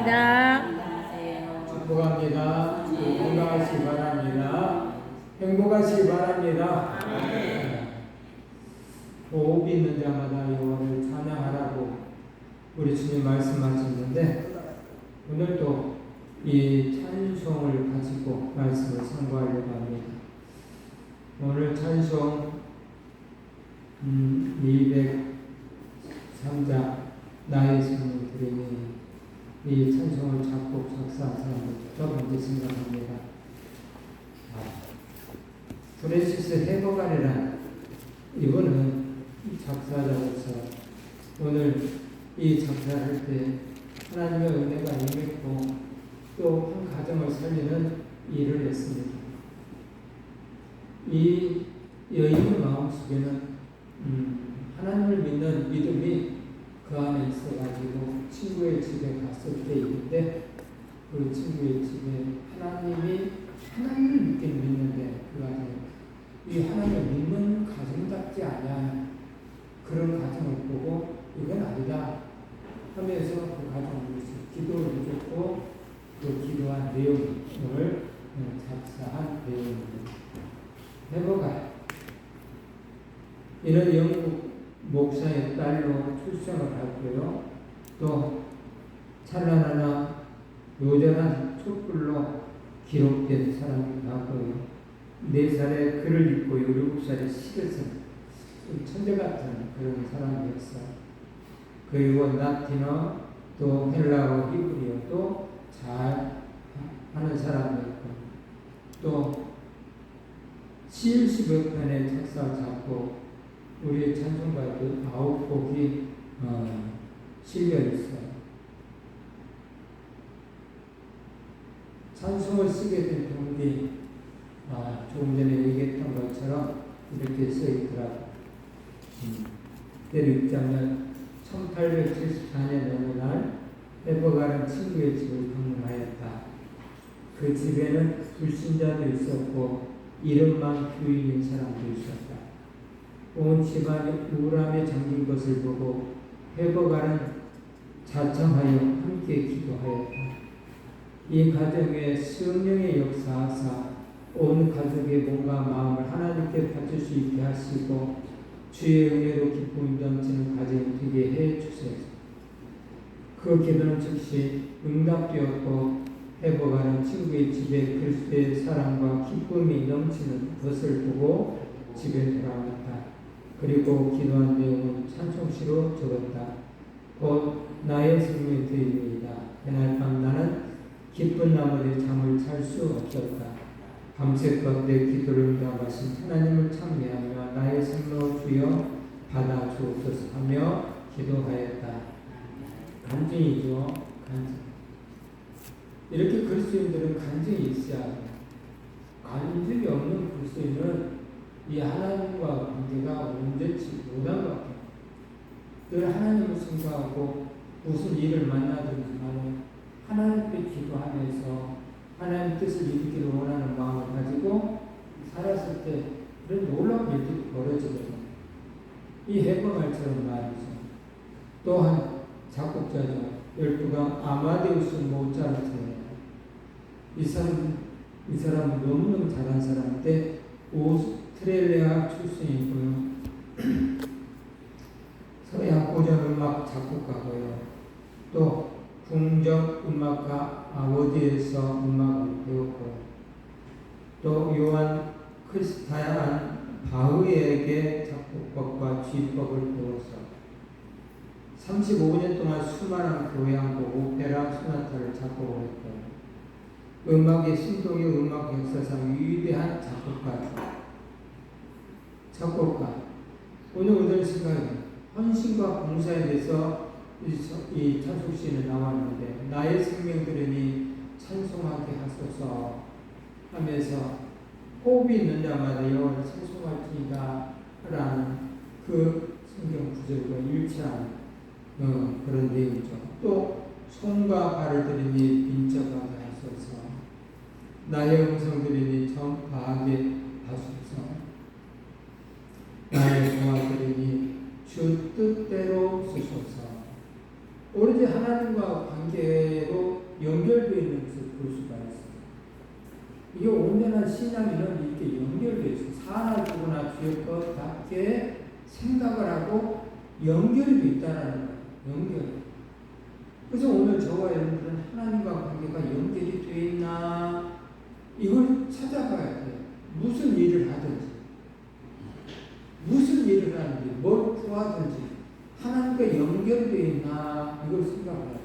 축복합니다. 축복합니다. 건강하시기 바랍니다. 행복하시기 바랍니다. 호흡이 있는 자마다 여호와를 찬양하라고 우리 주님 말씀하셨는데, 오늘도 이 찬송을 가지고 말씀을 선고하려고 합니다. 오늘 찬송 203장 나의 생명 드리니, 이 찬송을 작곡 작사한 사람을 첫 번째 생각합니다. 프랜시스 헤버갈이란 이분은 작사자로서 오늘 이 작사할 때 하나님의 은혜가 임했고 또 한 가정을 살리는 일을 했습니다. 이 여인의 마음속에는 하나님을 믿는 믿음이 그 안에 있어가지고 친구의 집에 갔을 때인데, 그 친구의 집에 하나님을 믿긴 믿는데 그 안에 이 하나님을 믿는 가정답지 않은 그런 가정을 보고 이건 아니다 하면서 그 가정을 위해서 기도를 해줬고, 그 기도한 내용을 작사한 내용입니다. 헤버갈, 이는 영국 목사의 딸로 출생을 하고요. 또 찬란하나 요절한 촛불로 기록된 사람이기도 하고요. 4살에 글을 읽고 7살에 시를 쓴 천재 같은 그런 사람이었어요. 그리고 라틴어 또 헬라어 히브리어도 잘 하는 사람이었고, 또 70여 편의 작사 작곡, 우리의 찬송가에도 9곡이 실려 있어요. 찬송을 쓰게 된 동기, 조금 전에 얘기했던 것처럼 이렇게 써 있더라고요. 때를 읽자면 1874년 어느 날 헤버갈은 친구의 집을 방문하였다. 그 집에는 불신자도 있었고 이름만 교인인 사람도 있었다. 온 집안이 우울함에 잠긴 것을 보고 헤버갈은 자청하여 함께 기도하였다. 이 가정에 성령의 역사하사 온 가족의 몸과 마음을 하나님께 바칠 수 있게 하시고 주의 은혜로 기쁨이 넘치는 가정이 되게 해 주세요. 그 기도는 즉시 응답되었고, 헤버갈은 친구의 집에 그리스도의 사랑과 기쁨이 넘치는 것을 보고 집에 돌아왔다. 그리고 기도한 내용은 찬송시로 적었다. 곧 나의 생명이 되리이다. 그날 밤 나는 기쁜 나머지 잠을 잘 수 없었다. 밤새껏 내 기도를 응답하신 하나님을 찬미하며 나의 생명을 주여 받아 주옵소서 하며 기도하였다. 간증이죠. 간증. 이렇게 그리스도인들은 간증이 있어야 해요. 간증이 없는 그리스도인은 이 하나님과 관계가 온전치 못한 것 같아요. 늘 하나님을 생각하고 무슨 일을 만나든지 간에 하나님께 기도하면서 하나님 뜻을 이루기를 원하는 마음을 가지고 살았을 때 그런 놀라운 일들이 벌어지거든요. 이 헤버갈처럼 말이죠. 또한 작곡자죠. 12강 아마데우스 모차르트예요. 이 사람은 너무너무 잘한 사람인데 오스트레일리아 출신이고요. 서양 고전 음악 작곡가고요. 또 궁정 음악가 아버지에서 음악을 배웠고요. 또 요한 크리스타이안 바흐에게 작곡법과 지휘법을 배워서 35년 동안 수많은 교향곡, 오페라, 소나타를 작곡을 했고요. 음악의 신동의 음악 역사상 위대한 작곡가. 오늘 생각에 헌신과 봉사에 대해서 이 찬송시는 나왔는데, 나의 생명들이니 찬송하게 하소서 하면서 호흡이 있는 자마다 여호와를 찬송할지이다 라는 그 성경 구절과 일치하는 그런 내용이죠. 또 손과 발을 들이니 빈적하게 하소서, 나의 음성 들이니 전파하게 하소서, 나의 동화 들이니 주 뜻대로 쓰소서, 오로지 하나님과 관계로 연결되어 있는 것을 볼 수가 있어요. 이게 온전한 신앙이는 이렇게 연결되어 있어요. 사나 두거나 주의 것답게 생각을 하고 연결이 되어 있다는 거예요. 연결. 그래서 오늘 저와 여러분들은 하나님과 관계가 연결이 되어 있나 이걸 찾아봐야 돼요. 무슨 일을 하든지 무슨 일을 하는지 뭘 구하든지 하나님과 연결되어 있나 이걸 생각해야 돼요.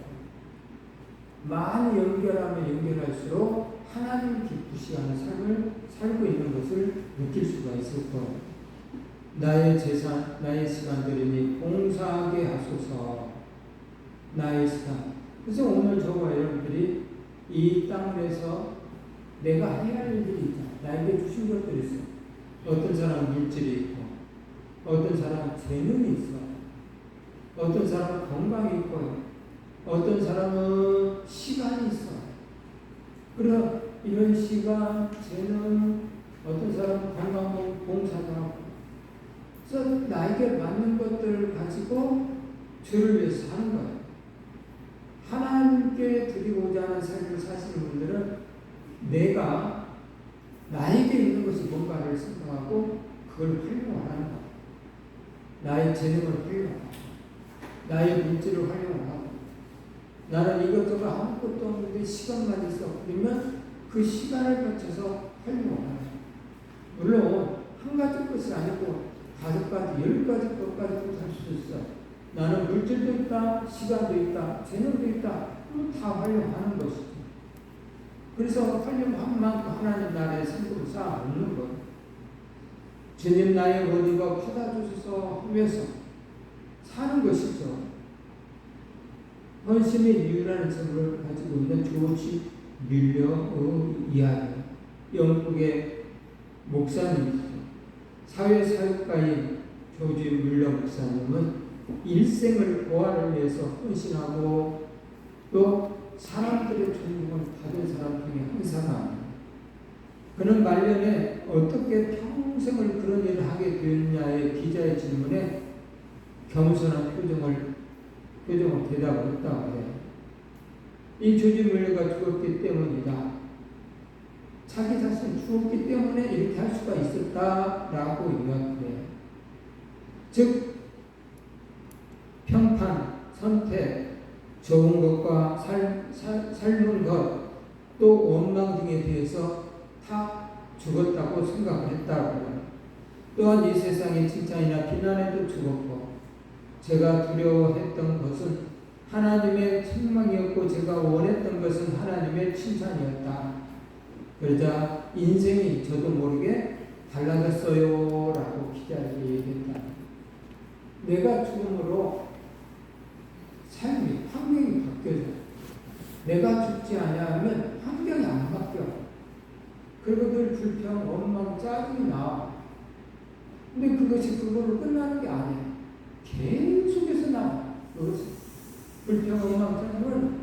많이 연결하면 연결할수록 하나님 기쁘시 하는 삶을 살고 있는 것을 느낄 수가 있을 거예요. 나의 재산, 나의 시간들이니 봉사하게 하소서. 나의 시간. 그래서 오늘 저와 여러분들이 이 땅에서 내가 해야 할 일들이 있다. 나에게 주신 것들이 있어. 어떤 사람은 물질이 있고, 어떤 사람은 재능이 있어, 어떤 사람은 건강이 있고, 어떤 사람은 시간이 있어. 그래서 이런 시간, 재능, 어떤 사람은 건강하고 봉사도 하고. 그래서 나에게 맞는 것들을 가지고 주를 위해서 사는 거예요. 하나님께 드리고자 하는 삶을 사시는 분들은 내가 나에게 있는 것이 뭔가를 생각하고 그걸 활용하는 거예요. 나의 재능을 활용하고 나의 물질을 활용하고 나는 이것저것 아무것도 없는데 시간만 있어. 그러면 그 시간을 거쳐서 활용하는 거예요. 물론 한 가지 것이 아니고 5가지, 10가지 것까지도 할 수 있어. 나는 물질도 있다, 시간도 있다, 재능도 있다. 다 활용하는 것이죠. 그래서 활용한 만큼 하나님 나라의 생각을 쌓아 놓는 거예요. 주님 나의 머리가 커다 주소서 하면서 사는 것이죠. 헌신의 이유라는 제목을 가지고 있는 조지 밀러 이야기. 영국의 목사님이죠. 사회사역가인 조지 밀러 목사님은 일생을 보화를 위해서 헌신하고 또 사람들의 존경을 받은 사람 중에 한 사람. 그는 말년에 어떻게 평생을 그런 일을 하게 되었냐의 기자의 질문에 겸손한 표정을 대답을 했다고 해요. 이 조지 밀러가 죽었기 때문이다. 자기 자신이 죽었기 때문에 이렇게 할 수가 있었다라고 이야기해요. 즉 평판, 선택, 좋은 것과 삶은 것, 또 원망 등에 대해서 다 죽었다고 생각을 했다고 해요. 또한 이 세상의 칭찬이나 비난에도 죽었고 제가 두려워했던 것은 하나님의 책망이었고 제가 원했던 것은 하나님의 칭찬이었다. 그러자 인생이 저도 모르게 달라졌어요 라고 기자에게 얘기했다. 내가 죽음으로 삶이, 환경이 바뀌어져. 내가 죽지 않으면 환경이 안 바뀌어. 그리고 늘 불평, 원망, 짜증이 나와. 근데 그것이 그걸로 끝나는 게 아니야. 계속해서 나와. 그것이 불평, 원망, 짜증은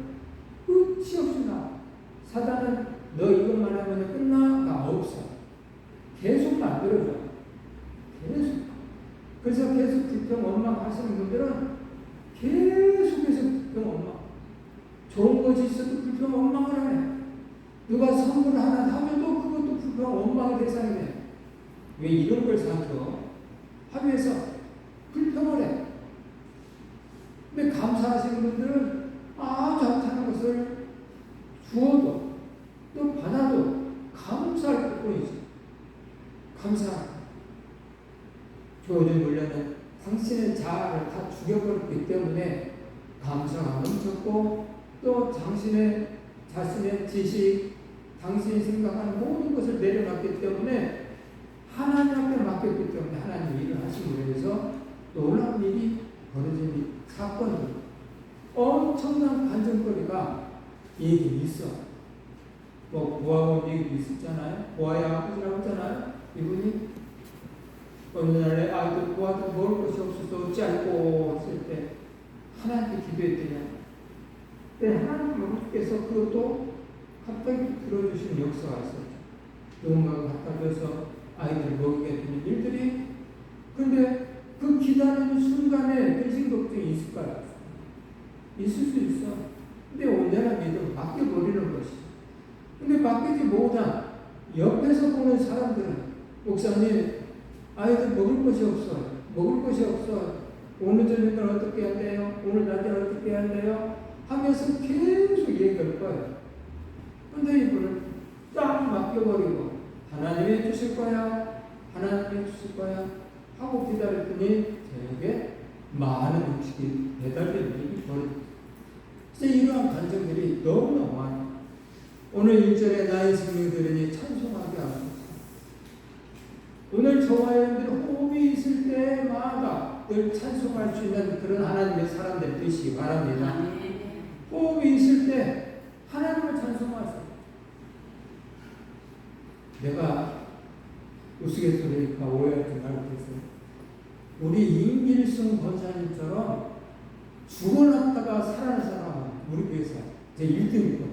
끝이 없이 나와. 사단은 너 이것만 하면 끝나가 없어. 계속 만들어줘. 계속. 그래서 계속 불평, 원망 하시는 분들은 계속해서 불평, 원망. 좋은 것이 있어도 불평, 원망을 하네. 누가 선물을 하나 하면 또 그것도 불평, 원망의 대상이 돼. 왜 이런 걸 사줘? 하면서 불평을 해. 근데 감사하시는 분들은 좋다는 것을 주어도 또 받아도 감사할 뿐이지. 감사. 조지 밀러는 당신의 자아를 다 죽여버렸기 때문에 감사가 넘쳤고 또 당신의 자신의 지식, 당신이 생각하는 모든 것을 내려놨기 때문에 하나님 앞에 맡겼기 때문에 하나님 일을 하시기 위해서 놀라운 일이 벌어진 사건이 엄청난 반전거리가 얘기 있어. 뭐 보아본 얘기도 있었잖아요. 보아의 아버지라고 했잖아요. 이분이 어느 날에 아이들 보아도 먹을 것이 없어서 어찌 알고 했을 때 하나님께 기도했더니 하나님께서 그것도 갑자기 들어주시는 역사가 있었죠. 누군가가 갖다 줘서 아이들 먹이게 되는 일들이. 근데 그 기다리는 순간에 근심 걱정이 있을 거야. 있을 수 있어. 근데 언제나 믿음 바뀌어버리는 것이죠. 근데 바뀌지 못한 옆에서 보는 사람들은 목사님 아이들 먹을 것이 없어요. 먹을 것이 없어. 오늘 저녁은 어떻게 해야 돼요? 오늘 낮에 어떻게 해야 돼요? 하면서 계속 얘기할 거예요. 근데 이분은 딱 맡겨버리고 하나님이 주실 거야. 하나님이 주실 거야. 하고 기다렸더니 저녁에 많은 음식이 배달되는 일이 벌어졌어요. 이러한 간증들이 너무나 많아요. 오늘 1절에 나의 생명 들으니 찬송하게 하소서. 오늘 저와 여러분들 호흡이 있을 때마다 늘 찬송할 수 있는 그런 하나님의 사람들 되시기 바랍니다. 호흡이 있을 때 하나님을 찬송하세요. 내가 우스갯소리니까 오해하지 말고 계세요. 우리 임길승 권사님처럼 죽어났다가 살아난 사람은 우리 교회에서 제 1등이고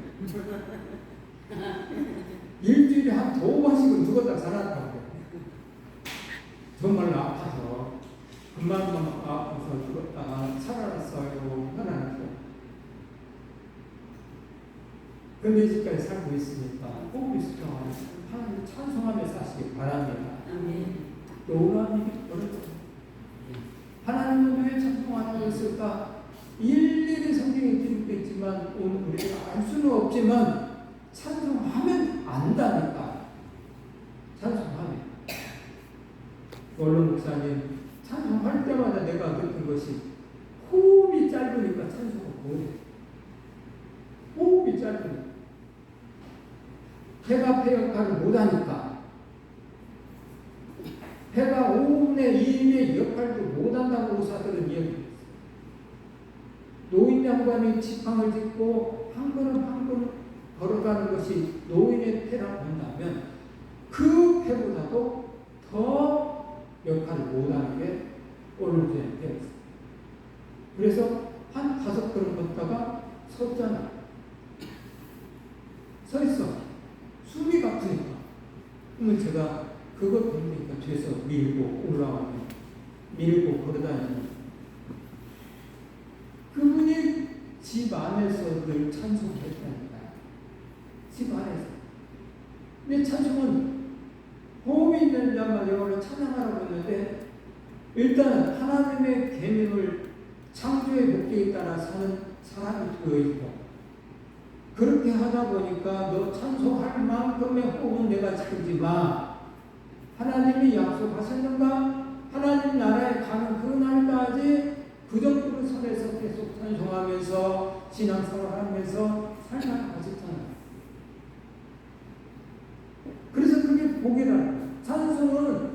일주일에 한 2번씩은 죽었다가 살았다고. 정말 아파서 그만큼 아파서 죽었다가 살아났어요. 살아났어요. 근데 지금까지 살고 있으니까 꼭 있으면 하나님 찬송하며 사시기 바랍니다. 놀라운 일이 벌어져요. 하나님은 왜 찬송하라고 했을까? 일일이 성경에 기록되어 있지만 오늘 우리가 알 수는 없지만 찬송하면 안다니까. 찬송하면. 원로 목사님 찬송할 때마다 내가 느낀 것이 호흡이 짧으니까 찬송을 못해. 호흡이 짧으니까. 해가 폐 역할을 못하니까. 해가 5분의 2의 역할도 못한다고 의사들은 이야기했어요. 노인 양반이 지팡을 짚고 한 걸음 한 걸음 걸어가는 것이 노인의 폐라고 한다면 그 폐보다도 더 역할을 못하는 게 오른손의 폐였어요. 그래서 한 5걸음 걷다가 섰잖아. 서 있어. 숨이 가쁘니까. 그러면 제가 그것 때문에 뒤에서 밀고 올라가고 밀고 걸어다니는 그분이 집 안에서 늘 찬송했다니까. 집 안에서. 근데 찬송은 호흡이 있는 자만 여호와를 찬양하라고 했는데 일단 하나님의 계명을 창조의 법칙에 따라 사는 사람이 되어있고 그렇게 하다 보니까 너 찬송할 만큼의 호흡은 내가 지키지 마. 하나님이 약속하셨는가? 하나님 나라에 가는 그날까지 그 정도로 선에서 계속 찬송하면서 신앙생활하면서 살아가셨잖아요. 그래서 그게 복이라. 찬송은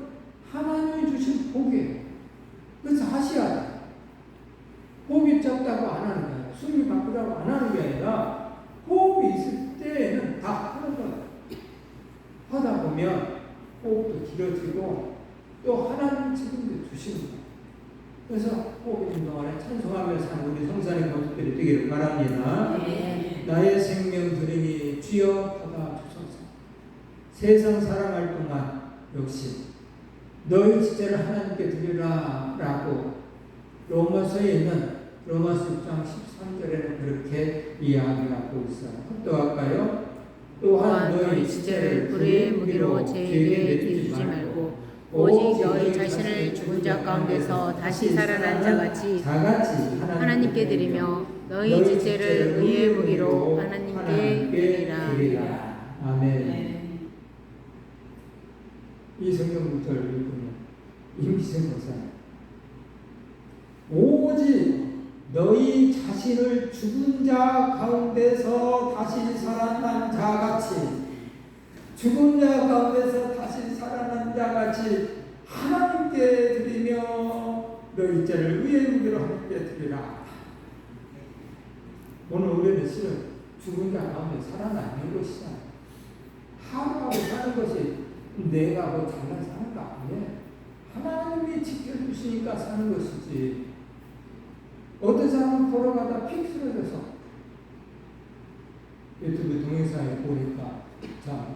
하나님이 주신 복이에요. 그래서 하셔야 돼. 호흡이 짧다고 안 하는 게 아니라 숨이 바쁘다고 안 하는 게 아니라 호흡이 있을 때는 다 하는 거예요. 하다 보면 호흡도 길어지고 또 하나님 책임도 주시는 거예요. 그래서 호흡 있는 동안에 찬송하며 사는 우리 성산의 모습들이 되기를 바랍니다. 나의 생명 들으니 주여 받아주소서. 세상 사랑할 동안 역시 너희 지체를 하나님께 드리라 라고 로마서에 있는 로마서 6장 13절에는 그렇게 이야기하고 있어요. 또 또한 너희 지체를 불의의 무기로 죄에게 내주지 말고 오직 너희 자신을 죽은 자 가운데서 다시 살아난 자같이 하나님께 드리며 너희 지체를 의의 무기로 하나님께 드리라. 아멘. 이 성경부터 읽으면 임기생 목사 오직 너희 자신을 죽은 자 가운데서 다시 살아난 자같이 죽은 자 가운데서 다시 살아난 자같이 하나님께 드리며 너희 죄를 의의 무기로 하나님께 드리라. 오늘 우리는 실은 죽은 자 가운데 살아나는 것이잖아. 하루하루 사는 것이 내가 뭐 잘난 사는 거 아니에요. 하나님이 지켜주시니까 사는 것이지. 어떤 사람은 걸어가다 픽 쓰러져서 유튜브 동영상에 보니까 자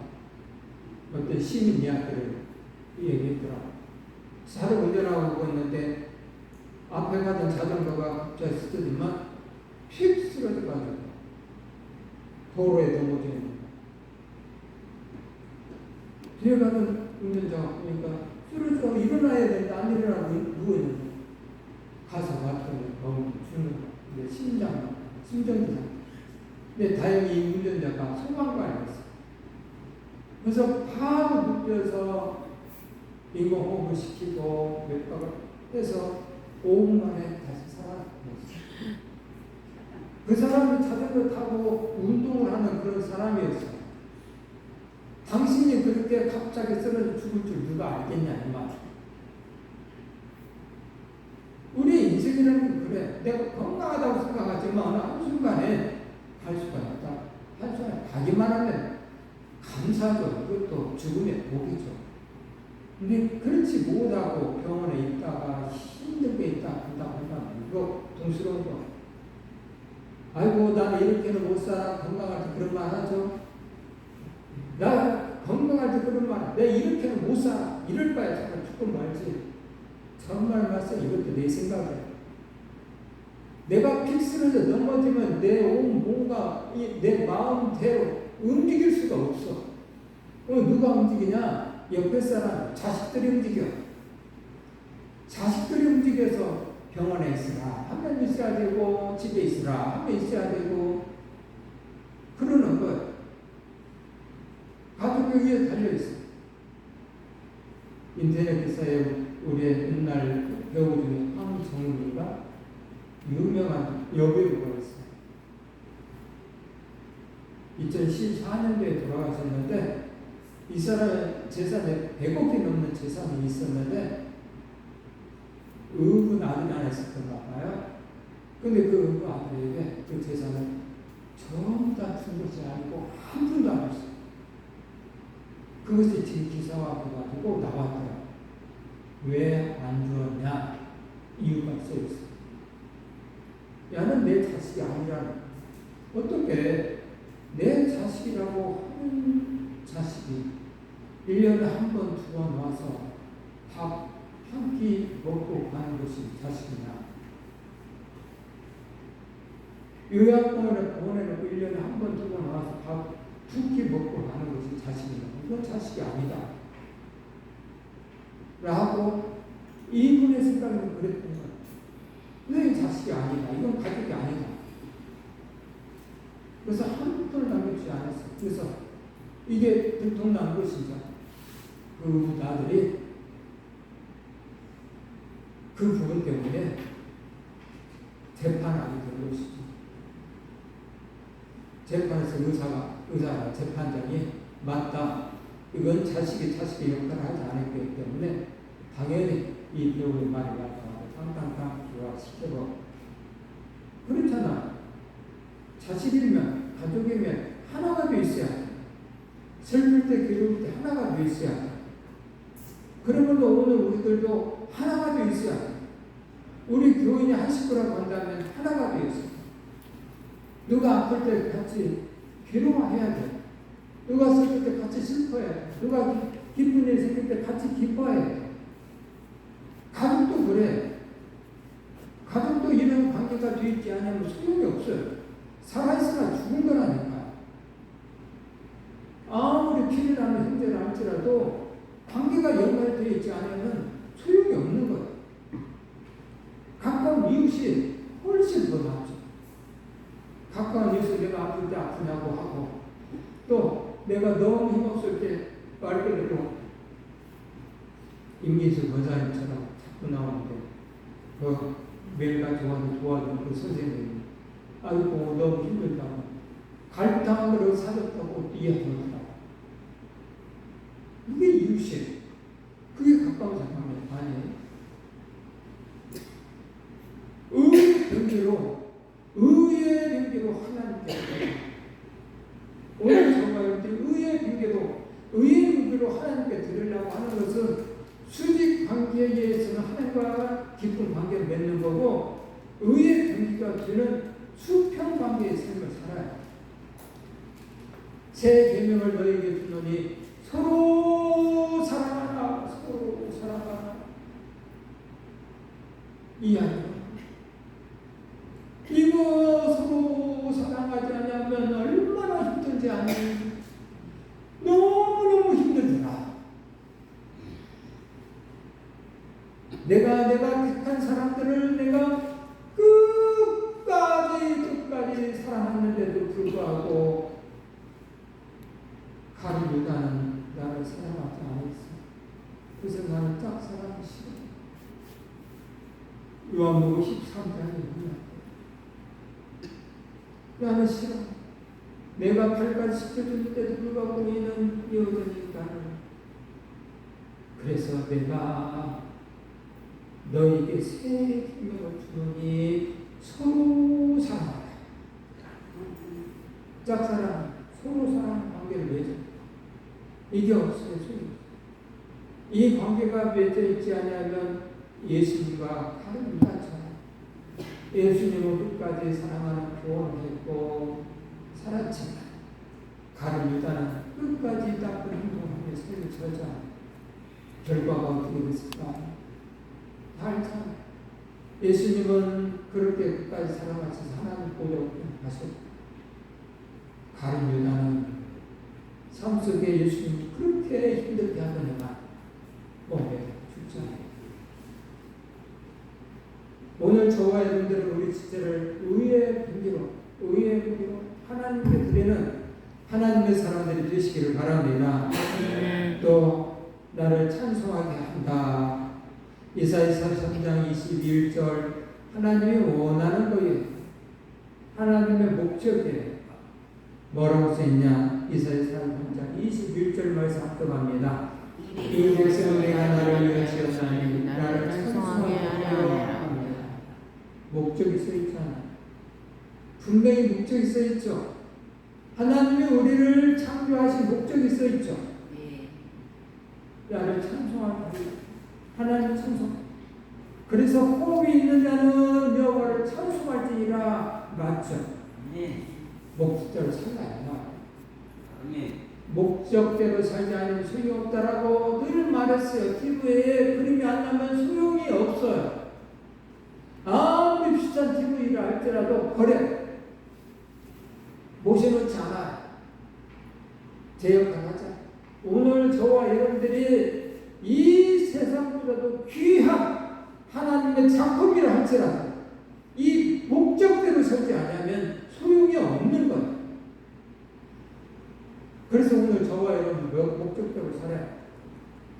어떤 시민 이야기를 얘기했더라고. 차를 운전하고 있는데 앞에 가던 자전거가 갑자기 쓰더니만 휙 쓰러져가지고 도로에 넘어지는 거예요. 뒤에 가던 운전자가 보니까 쓰러져 일어나야 되는데 안 일어나고 누워있는 거예요. 가서 맞추면 너무 죽는 거예요. 심정기상. 근데 다행히 운전자가 소방관이었어요. 그래서 바로 눕혀서 인공호흡을 시키고 몇 박을 해서 5분 만에 다시 살아났어요. 그 사람이 자전거 타고 운동을 하는 그런 사람이었어요. 당신이 그렇게 갑자기 쓰러져 죽을 줄 누가 알겠냐 이 말이에요. 우리 인생이라는 건 그래. 내가 건강하다고 생각하지만 한순간에 갈 수가 있다. 한순간에 가기만 하면 감사죠. 이것도 죽음의 복이죠. 근데 그렇지 못하고 병원에 있다가 힘들게 있다 한다면 이거 동스러운 거. 아이고 나는 이렇게는 못 살아. 건강할 때 그런 말 하죠. 나 건강할 때 그런 말, 내 이렇게는 못 살아. 이럴 바에 잠깐 죽고 말지. 정말 말씀 이것도 내 생각이야. 내가 픽 쓰러져 넘어지면 내 온 몸과 내 마음대로 움직일 수가 없어. 누가 움직이냐? 옆에 사람, 자식들이 움직여. 자식들이 움직여서 병원에 있으라 하면 있어야 되고 집에 있으라 하면 있어야 되고 그러는 것. 가족의 위에 달려있어. 인터넷 기사에 우리의 옛날 배우 중에 황정민이가 유명한 여배우가 있어요. 2014년도에 돌아가셨는데 이 사람의 재산에 100억이 넘는 재산이 있었는데 의붓 아들이 하나 있었던가 봐요. 근데 그 의붓 아들에게 그 재산을 전부 다 준 것이 아니고 한 푼도 안 줬어요. 그것이 지금 기사화 돼가지고 나왔더라고요. 왜 안 주었냐? 이유가 써있어요. 야는 내 자식이 아니라는. 어떻게 내 자식이라고 하는 자식이 1년에 한 번, 두 번 와서 밥 한 끼 먹고 가는 것이 자식이냐? 요양원에 보내놓고 1년에 한 번, 두 번 와서 밥 두 끼 먹고 가는 것이 자식이냐? 이건 자식이 아니다. 라고 이분의 생각은 그랬던 거예요. 이건 자식이 아니다. 이건 가족이 아니다. 그래서 한 푼을 남겨주지 않았어요. 그래서 이게 들통난 것이죠. 그 아들이 그 부분 때문에 재판하게 된 것이죠. 재판에서 재판장이 맞다. 이건 자식이 역할을 하지 않았기 때문에 당연히 이 배우의 말이 맞다고 땅땅땅 조각시켜서 그렇잖아. 자식이면 가족이면 하나가 돼 있어야 돼. 슬플 때 괴로울 때 하나가 돼 있어야 돼. 그러면 오늘 우리들도 하나가 돼 있어야 돼. 우리 교인이 한 식구라고 한다면 하나가 돼 있어. 누가 아플 때 같이 괴로워해야 돼. 누가 슬플 때 같이 슬퍼해야 돼. 누가 기쁜 일이 생길 때 같이 기뻐해야 돼. 가족도 그래. 가족도 이런 관계가 돼 있지 않으면 소용이 없어요. 살아있으나 죽은 거라니까. 아무리 피를 나는 형제를 할지라도 관계가 연결되어 있지 않으면 소용이 없는 거예요. 가까운 이웃이 훨씬 더 낫죠. 가까운 이웃을 내가 아플 때 아프냐고 하고 또 내가 너무 힘없을 때 말그대로 임기수 권사님처럼 자꾸 나오는데 그 매일같이 와서 도와주는 그 선생님이 아이고 너무 힘들다고 갈등한 거를 사줬다고 이야기하더라고. 이게 이웃이에요. 그게 가까운 사람이 아니에요. 의의 경계로 하나님께 오늘 정말 의의 경계로 하나님께 드리려고 하는 것은 수직 관계에 의해서는 하나님과 깊은 관계를 맺는 거고 의의 경계가 되는 수평 관계의 삶을 살아요. 새 계명을 너에게 주노니 서로 사랑하라. 이 아니요. 이거 사랑하지 않았어. 그래서 나는 짝사랑이 싫어. 요한복음 13장에 보면 나는 싫어. 내가 팔까지 시켜줄 때도 불구하고 너희는 여전히 나를. 그래서 내가 너에게 새 계명을 주노니 서로 사랑하라. 짝사랑, 서로 사랑하는 관계를 맺어. 이게 없어요. 이 관계가 맺어 있지 않으면 예수님과 다른 유다처럼 예수님을 끝까지 사랑하는 교훈을 했고 살았지만 가룟 유다는 끝까지 나쁜 행동하며 삶을 저자. 결과가 어떻게 됐을까? 다 알잖아. 예수님은 그렇게 끝까지 사랑하셔서 하나님 보좌에 가셨고 가룟 유다는 삶 속에 예수님이 그렇게 힘들게 하더니만 몸에 죽지 않아요. 오늘 저와 여러분들은 우리 지체를 의의 분기로 하나님께 드리는 하나님의 사람들이 되시기를 바랍니다. 또 나를 찬송하게 한다. 이사야 33장 21절 하나님이 원하는 거예요. 하나님의 목적이에요. 뭐라고 써있냐? 이사야 33장 21절 말씀 합독합니다. 이 백성은 내가 나를 위하여 지었나니 나를 찬송하게 하려 합니다. 목적이 써있잖아. 분명히 목적이 써있죠. 하나님이 우리를 창조하신 목적이 써있죠. 나를 찬송하게 하나님 찬송. 그래서 호흡이 있는 자는 여호와를 찬송할지니라. 맞죠? 목적대로 살지 않나. 목적대로 살지 않으면 소용이 없다라고 늘 말했어요. TV에 그림이 안 나면 소용이 없어요. 아무리 비싼 TV를 할지라도 버려. 모셔놓지 않아요. 제 역할 하자. 오늘 저와 여러분들이 이 세상보다도 귀한 하나님의 작품이라 할지라도 이 목적대로 살지 않으면 소용이 없는 거예요. 그래서 오늘 저와 여러분 목적대로 살아요.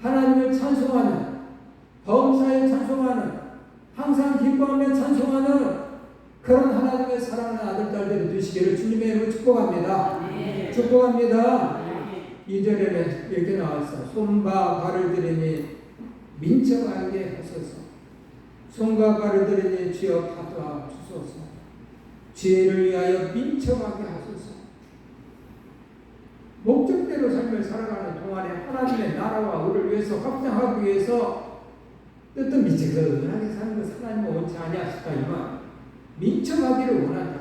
하나님을 찬송하는, 범사에 찬송하는, 항상 기뻐하며 찬송하는 그런 하나님의 사랑하는 아들, 딸들이 되시기를 주님의 이름으로 축복합니다. 축복합니다. 2절에 이렇게 나왔어. 손과 발을 들이니 민첩하게 하소서. 손과 발을 들이니 주여 파도하 주소서. 지혜를 위하여 민첩하게 하소서. 목적대로 삶을 살아가는 동안에 하나님의 나라와 의를 위해서 확장하기 위해서 뜻도 미치근하게 사는 것을 하나님은 원치 아니하시다 이 말. 민첩하기를 원한다.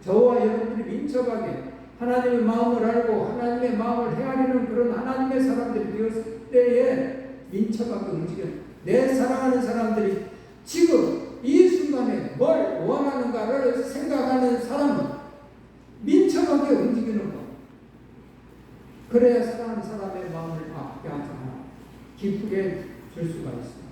저와 여러분들이 민첩하게 하나님의 마음을 알고 하나님의 마음을 헤아리는 그런 하나님의 사람들이 되었을 때에 민첩하게 움직여요. 내 사랑하는 사람들이 지금 이 순간에 뭘 원하는가를 생각하는 사람은 민첩하게 움직이는 것. 그래야 사랑하는 사람의 마음을 아프게 하지 않아 기쁘게 줄 수가 있어요.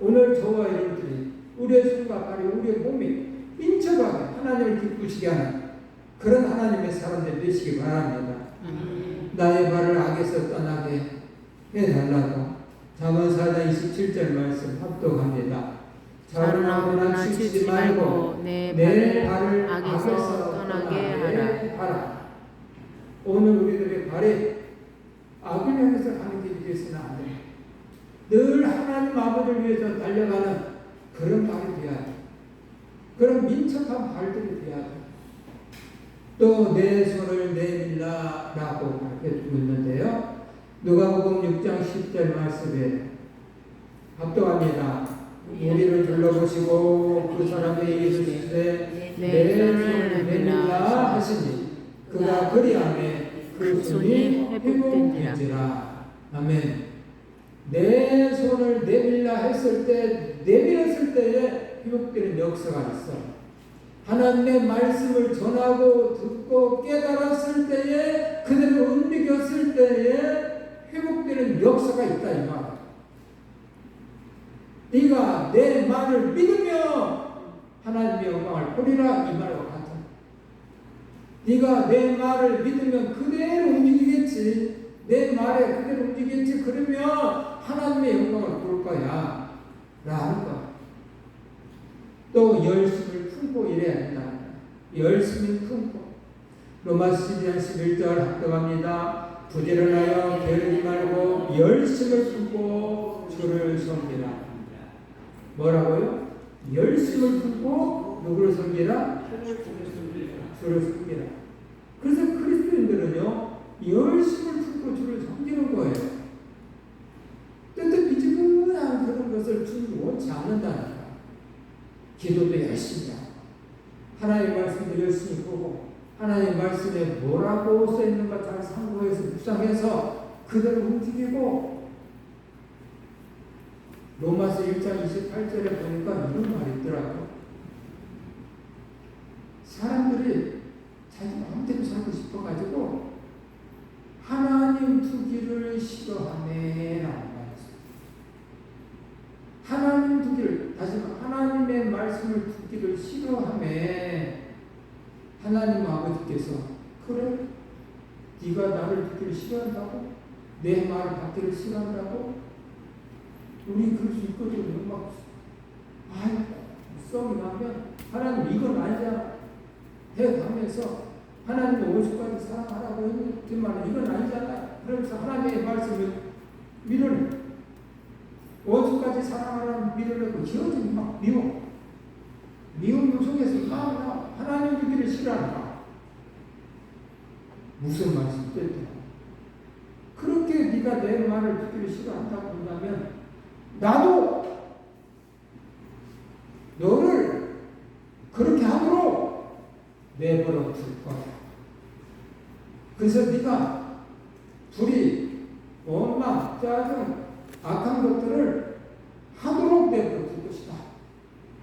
오늘 저와 여러분들이 우리의 손과 발이 우리의 몸이 민첩하게 하나님을 기쁘시게 하는 그런 하나님의 사람들 되시기 바랍니다. 나의 발을 악에서 떠나게 해달라고 잠언 4장 27절 말씀 합독합니다. 자른하거나 치우치지 말고 내 발을 악에서 떠나게 하라. 오늘 우리들의 발이 악을 향해서 가는 길이 되어서는 안 돼. 늘 하나님 아버지를 위해서 달려가는 그런 발이 되어야 돼. 그런 민첩한 발들이 되어야 돼. 또 내 손을 내밀라라고 밝혀주고 있는데요. 누가복음 6장 10절 말씀에 합독합니다. 우리를 둘러보시고 그 사람에게 이르시되 내 손을 내밀라 하시니 그가 그리하매 그 손이 회복된지라. 아멘. 내 손을 내밀라 했을 때 내밀었을 때에 회복되는 역사가 있어. 하나님의 말씀을 전하고 듣고 깨달았을 때에 그대로 움직였을 때에 회복되는 역사가 있다 이 말. 네가 내 말을 믿으며 하나님의 영광을 보리라 이 말과 같아. 네가 내 말을 믿으면 그대로 움직이겠지. 내 말에 그대로 움직이겠지. 그러면 하나님의 영광을 볼 거야. 라는 거. 또 열심을 품고 일해야 된다. 열심히 품고. 로마서 12장 11절 합독합니다. 부지런하여 게으르지 말고 열심을 품고 주를 섬기라. 뭐라고요? 열심을 품고 누구를 섬기라? 주를 섬기라. 그래서 그리스도인들은요, 열심을 품고 주를 섬기는 거예요. 뜨뜻미지근한 그런 것을 주님 원치 않는다니까. 기도도 열심히 하고, 하나님의 말씀도 열심히 보고, 하나님의 말씀에 뭐라고 써있는가 잘 참고해서 묵상해서 그대로 움직이고, 로마서 1장 28절에 보니까 이런 말이 있더라고. 사람들이 자기 마음대로 살고 싶어가지고 하나님 두기를 싫어하네 라는 말이었어요. 하나님 두기를, 다시 말해 하나님의 말씀을 두기를 싫어하네. 하나님 아버지께서 그래? 네가 나를 듣기를 싫어한다고? 내 말을 받기를 싫어한다고? 우리 그럴 수 있거든요. 막 아이고 썸이 나면 하나님 이건 아니잖아 해가면서 하나님의 오죽까지 사랑하라고 했지만 이건 아니잖아. 그러면서 하나님의 말씀을 밀어내. 오죽까지 사랑하라고 밀어내고 여전히 막 미워. 미움 속에서 막 하나님 두기를 싫어한다. 무슨 말씀 뜻이야? 그렇게 네가 내 말을 듣기를 싫어한다고 한다면 나도 너를 그렇게 함으로 내버려 둘 거야. 그래서 네가 불의, 원망, 짜증, 악한 것들을 하도록 내버려 둘 것이다.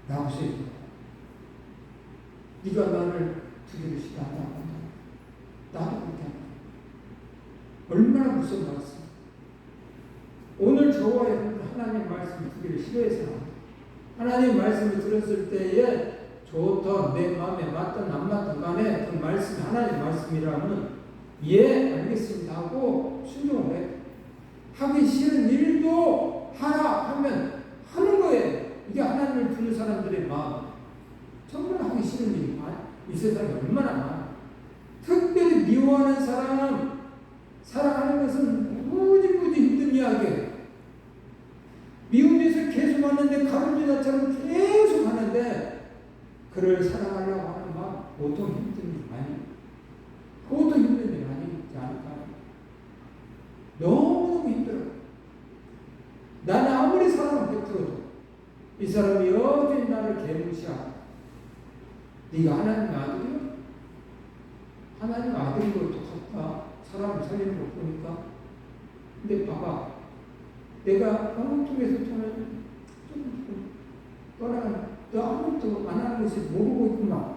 라고 써있는 거야. 네가 나를 두기를 싫어한다고 한다. 나도 그렇게 한다. 얼마나 무슨 말씀. 오늘 저와 여러분 하나님 말씀을 두기를 싫어해서 하나님 말씀을 들었을 때에 좋던 내 마음에 맞든 안 맞든 간에 그 말씀이 하나님 말씀이라면 예 알겠습니다 하고 순종을 해. 하기 싫은 일도 하라 하면 하는 거예요. 이게 하나님을 두는 사람들의 마음. 정말 하기 싫은 일이 이 세상에 얼마나 많아. 특별히 미워하는 사람, 사랑하는 것은 무지무지 힘든 이야기예요. 미운 짓을 계속 하는데 가룟유다처럼 계속 하는데 그를 사랑하려고 하는 마음 보통 힘든 일 아니에요. 그것도 힘든 일 아니지 않을까요? 너무너무 힘들어요. 나는 아무리 사랑을 베풀어도 이 사람이 여전히 나를 개무시하고 네가 하나님의 아들이야? 하나님 아들인 것도 같다. 사람을 살리는 거 보니까. 근데 봐봐. 내가 방송통에서 좀 떠나간 너 아무것도 안 하는 것이 모르고 있구나.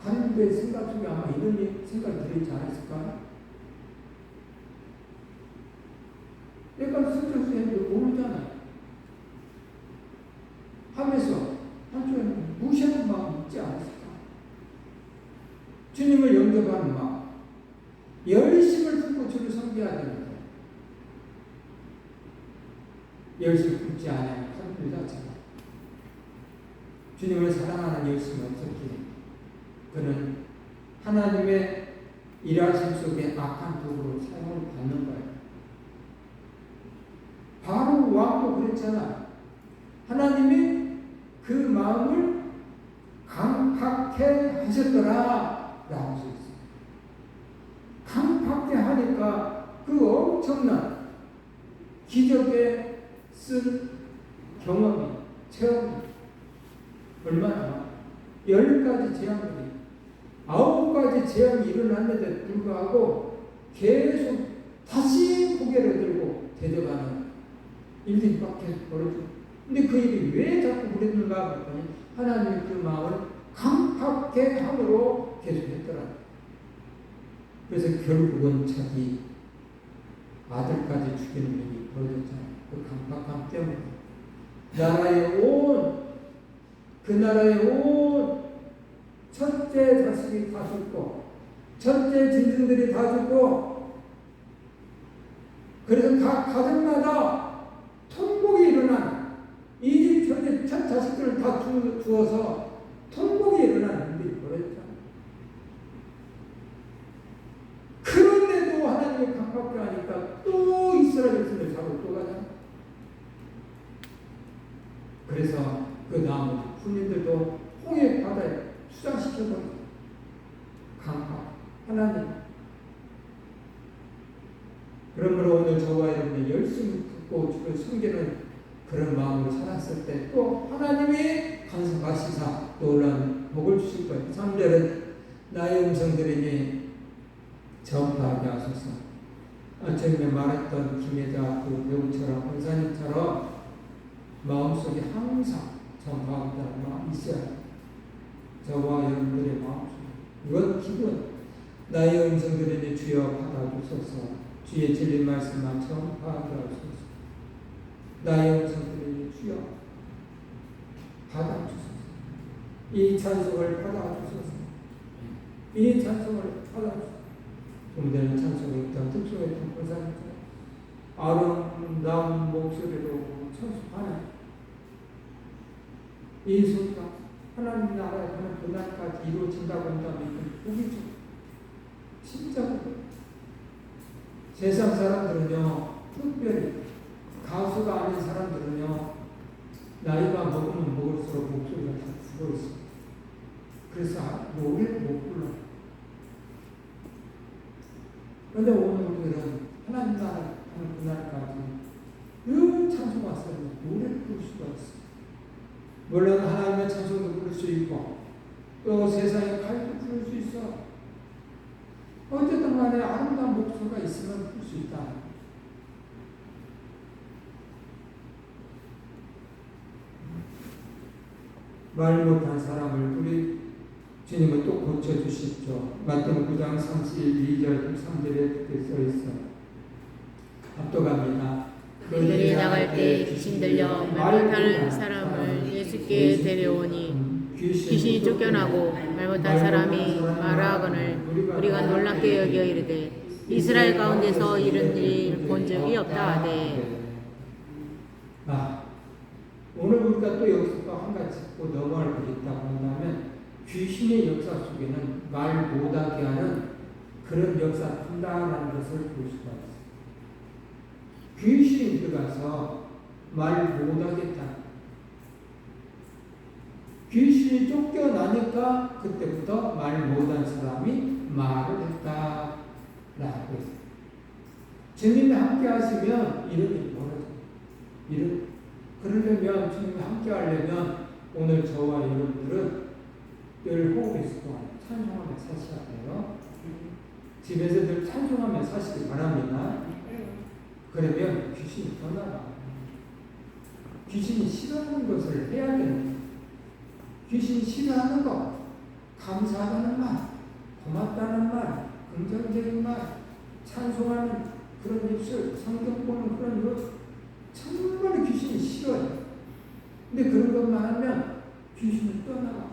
가는데 생각 속에 아마 이런 생각이 들어있지 않았을까? 내가 스트레스 했는데 모르잖아. 하면서 한쪽에는 무시하는 마음이 있지 않았을까? 주님을 영접하는 마음. 열심을 품고 주를 섬겨야 됩니다. 열심을 품지 않으면 가룟유다처럼 주님을 사랑하는 열심이 없었기에 그는 하나님의 일하심 속에 악한 도구로 사용을 받는 거예요. 바로 왕도 그랬잖아. 하나님이 그 마음을 강팍해 하셨더라 라고 써 있어요. 강팍해 하니까 그 엄청난 기적에 쓴 경험이, 체험이 얼마나 10가지 재앙들이 9가지 재앙이 일어났는데 불구하고 계속 다시 고개를 들고 대적하는 일들이 밖에 벌어지고 근데 그 일이 왜 자꾸 그랬는가 했더니 하나님의 그 마음을 강팍해 함으로 계속했더라. 그래서 결국은 자기 아들까지 죽이는 일이 벌어졌잖아요. 그 강팍함 때문에 그 나라의 온 천하 첫째 자식이 다 죽고 첫째 짐승들이 다 죽고 그래서 각 가정마다 통곡이 일어나는 이 집 첫 자식들을 다 주어서 통곡이 일어나는 일이 벌어졌잖아요. 그런데도 하나님이 강박해 하니까 또 이스라엘 백성을 잡으러 또 가잖아요. 그래서 그 나머지 군인들도 홍해 바다에 수장시켜버려요. 강박. 하나님. 그러므로 오늘 저와 여러분이 열심히 듣고 주를 섬기는 그런 마음으로 살았을 때 또 하나님이 간섭하시사 놀라운 복을 주실 거예요. 3절은 나의 음성 들으니 전파하게 하소서. 처음에 말했던 김혜자 그 배우처럼 권사님처럼 마음속에 항상 전파하겠다는 마음이 있어야 해요. 저와 여러분들의 마음속에 이건 기본. 나의 음성 들으니 주여 받아주소서. 주의 진리 말씀만 전파하게 하소서. 나의 음성 들으니 주여 받아주소서. 이 찬송을 받아주소서. 이 찬송을 받아주소서. 오늘은 찬송을 했던 특종했던 권사님처럼 아름다운 목소리로 찬송하는 이 소리가 하나님 나라에 가는 그날까지 이루어진다고 한다면 복이죠. 진짜 복이에요. 세상 사람들은요, 특별히 가수가 아닌 사람들은요, 나이가 먹으면 먹을수록 목소리가 다 죽어 있어요. 그래서 노래를 못 불러요. 그런데 오늘 우리들은 하나님 나라에 가는 그날까지 늘 찬송하세요. 노래를 부를 수가 있어요. 물론 하나님의 찬송도 부를 수 있고 또 세상의 칼도 부를 수 있어. 어쨌든 간에 아름다운 목소리가 있으면 부를 수 있다. 말 못한 사람을 우리 주님은 또 고쳐주십시오. 마태복음 9장 32절 3절에 이렇게 써있어. 압도갑니다. 그들이 나갈 때 귀신 들려 말 못하는 사람을 예수께 데려오니 귀신이 쫓겨나고 말 못한 사람이 말하거늘 우리가 놀랍게 여겨 이르되 이스라엘 가운데서 이런 일 본 적이 없다 하되. 오늘 우리가 또 여기서 또 한 가지 짚고 넘어갈 게 있다고 한다면 귀신의 역사 속에는 말 못하게 하는 그런 역사가 한다라는 것을 볼 수가 있어요. 귀신이 들어가서 말 못하겠다. 귀신이 쫓겨나니까 그때부터 말 못한 사람이 말을 했다라고 했어요. 주님이 함께 하시면 이런 일이 벌어져요. 그러려면 주님이 함께 하려면 오늘 저와 여러분들은 늘 호흡이 동안 찬송하며 사셔야 돼요. 집에서 늘 찬송하며 사시기 바랍니다. 그러면 귀신이 떠나가. 귀신이 싫어하는 것을 해야 됩니다. 귀신이 싫어하는 것, 감사하다는 말, 고맙다는 말, 긍정적인 말, 찬송하는 그런 입술, 성경 보는 그런 것, 정말 귀신이 싫어요. 근데 그런 것만 하면 귀신이 떠나가.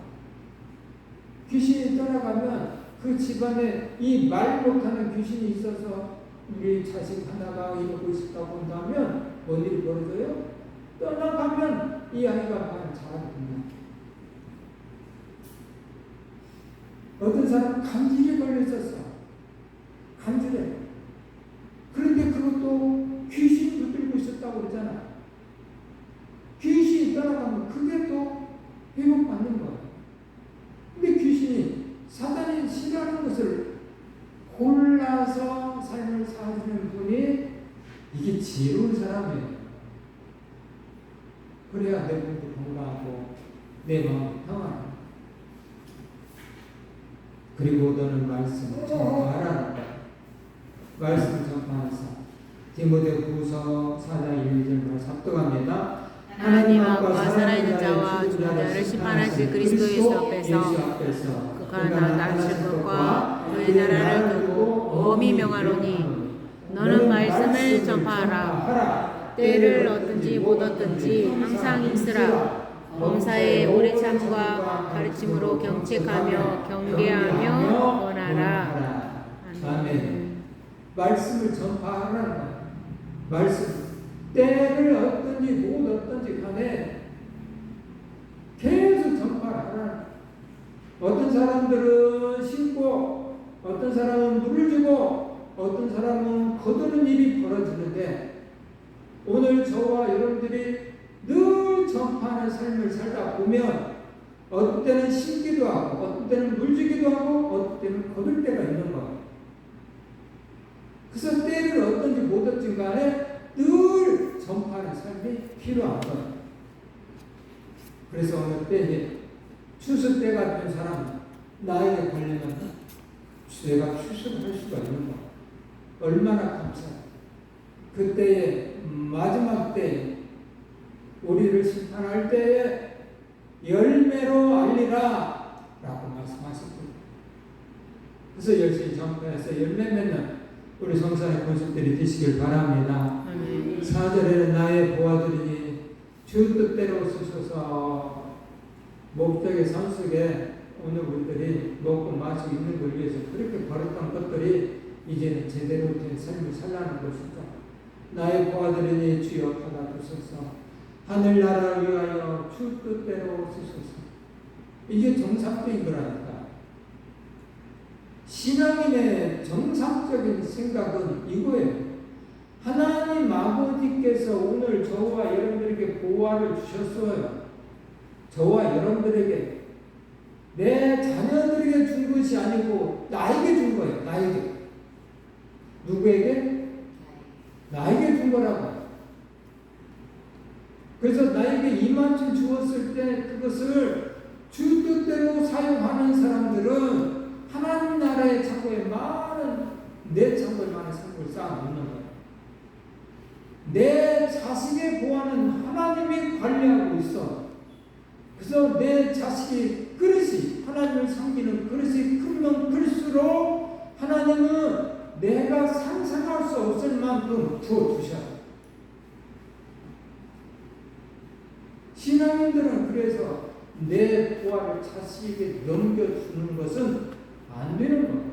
귀신이 떠나가면 그 집안에 이 말 못하는 귀신이 있어서 우리 자식 하나가 이러고 있었다고 한다면 뭔 일이 벌어져요? 떠나가면 이 아이가 말 잘하거든요. 어떤 사람은 감질에 걸렸었어. 감질에. 그런데 그것도 귀신이 붙들고 있었다고 그러잖아. 귀신이 떠나가면 그게 또 회복받는 거야. 근데 귀신이 사단이 싫어하는 것을 골라서 삶을 사시는 분이 이게 지혜로운 사람이에요. 그래야 내 몸도 건강하고 내 마음이 평안해. 그리고 너는 말씀을 전파하라는 거야. 말씀 전파하면서 디모데후서 4장 1절 말씀 합독합니다. 하나님 앞과 살아있는 자와 죽은 자를 심판하실 그리스도 예수 앞에서 그가 나타나실 것과 그의 나라를 두고 엄히 명하노니 너는 말씀을 전파하라. 때를 얻든지 못 얻든지 항상 힘쓰라. 범사의 오래 참과 가르침으로 경책하며 경계하며 원하라. 아멘. 말씀을 전파하라는 거예요. 말씀. 때를 얻든지 못 얻든지 간에 계속 전파하라는 거예요. 어떤 사람들은 심고, 어떤 사람은 물을 주고, 어떤 사람은 거두는 일이 벌어지는데, 오늘 저와 여러분들이 늘 전파하는 삶을 살다 보면 어떤 때는 심기도 하고 어떤 때는 물 주기도 하고 어떤 때는 거둘 때가 있는 거예요. 그래서 때를 얻든지 못 얻든지 간에 늘 전파하는 삶이 필요한 거예요. 그래서 어느 때 추수 때가 된 사람 나에게 걸리면 내가 추수를 할 수가 있는 거예요. 얼마나 감사해요. 그때에 마지막 때에 우리를 심판할 때에 열매로 알리라 라고 말씀하셨거든요. 그래서 열심히 전파해서 열매 맺는 우리 성산의 권속들이 되시길 바랍니다. 4절에는 나의 보아들이니 주 뜻대로 쓰셔서 목적의 삶 속에 오늘 우리들이 먹고 마시고 있는 걸 위해서 그렇게 벌었던 것들이 이제는 제대로 된 삶을 살라는 것이죠. 나의 보아들이니 주여 받아주소서. 하늘나라를 위하여 주 뜻대로 쓰소서. 이게 정상적인 거라니까. 신앙인의 정상적인 생각은 이거예요. 하나님 아버지께서 오늘 저와 여러분들에게 보화를 주셨어요. 저와 여러분들에게. 내 자녀들에게 준 것이 아니고 나에게 준 거예요. 나에게. 누구에게? 나에게 준 거라고. 그래서 나에게 이만큼 주었을 때 그것을 주 뜻대로 사용하는 사람들은 하나님 나라의 창고에 많은 내 창고에 많은 상고를 쌓아놓는 거예요. 내 자식의 보안은 하나님이 관리하고 있어. 그래서 내 자식이 그릇이 하나님을 섬기는 그릇이 크면 클수록 하나님은 내가 상상할 수 없을 만큼 부어주셔요. 신앙인들은 그래서 내 보화를 자식에게 넘겨주는 것은 안 되는 거예요.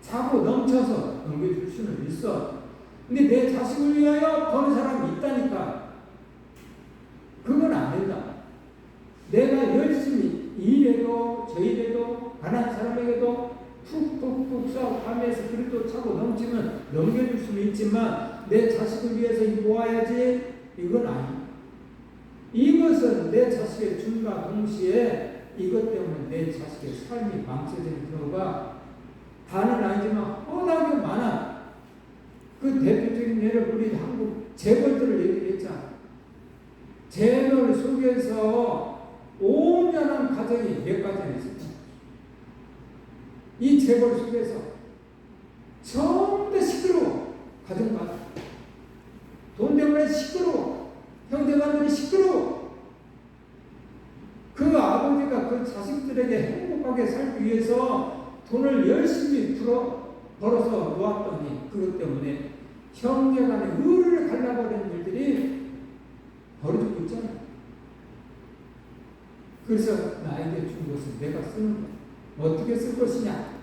자고 넘쳐서 넘겨줄 수는 있어. 근데 내 자식을 위하여 버는 사람이 있다니까. 그건 안 된다. 내가 열심히 일해도 저일해도 가난한 사람에게도 툭툭툭 싸움하면서 그래도 차고 넘치면 넘겨줄 수는 있지만 내 자식을 위해서 모아야지 이건 아니야. 이것은 내 자식의 준과 동시에 이것 때문에 내 자식의 삶이 망쳐지는 경우가 다는 아니지만 워낙에 많아. 그 대표적인 예를 우리 한국 재벌들을 얘기했잖아. 재벌 속에서 오면한 가정이 몇 가정이 있었다. 이 재벌 속에서 전부 다 시끄러워. 가정과 돈 때문에 시끄러워. 형제간들이 시끄러워. 그 아버지가 그 자식들에게 행복하게 살기 위해서 돈을 열심히 벌어서 놓았더니 그것 때문에 형제간에 의를 갈라버리는 일들이 벌어지고 있잖아. 그래서 나에게 준 것은 내가 쓰는 거야. 어떻게 쓸 것이냐?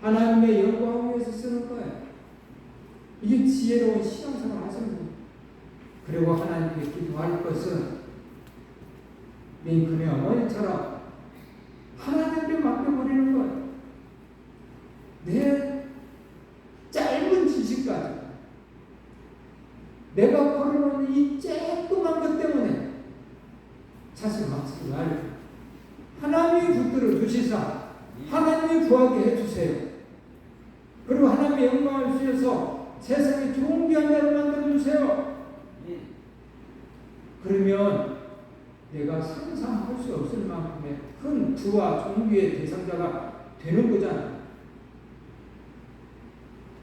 하나님의 영광을 위해서 쓰는 거예요. 이게 지혜로운 신앙생활 하시는 거예요. 그리고 하나님께 기도할 것은 링컨의 어머니처럼 하나님께 맡겨버리는 거예요. 내 짧은 지식까지 내가 벌어놓은 이 조그만 것 때문에 자식 망치지 말고 하나님이 붙들어 주시사 하나님이 구하게 해주세요. 그리고 하나님의 영광을 주셔서 세상에 좋은 귀한 자를 만들어주세요. 그러면 내가 상상할 수 없을 만큼의 큰 부와 존귀의 대상자가 되는 거잖아.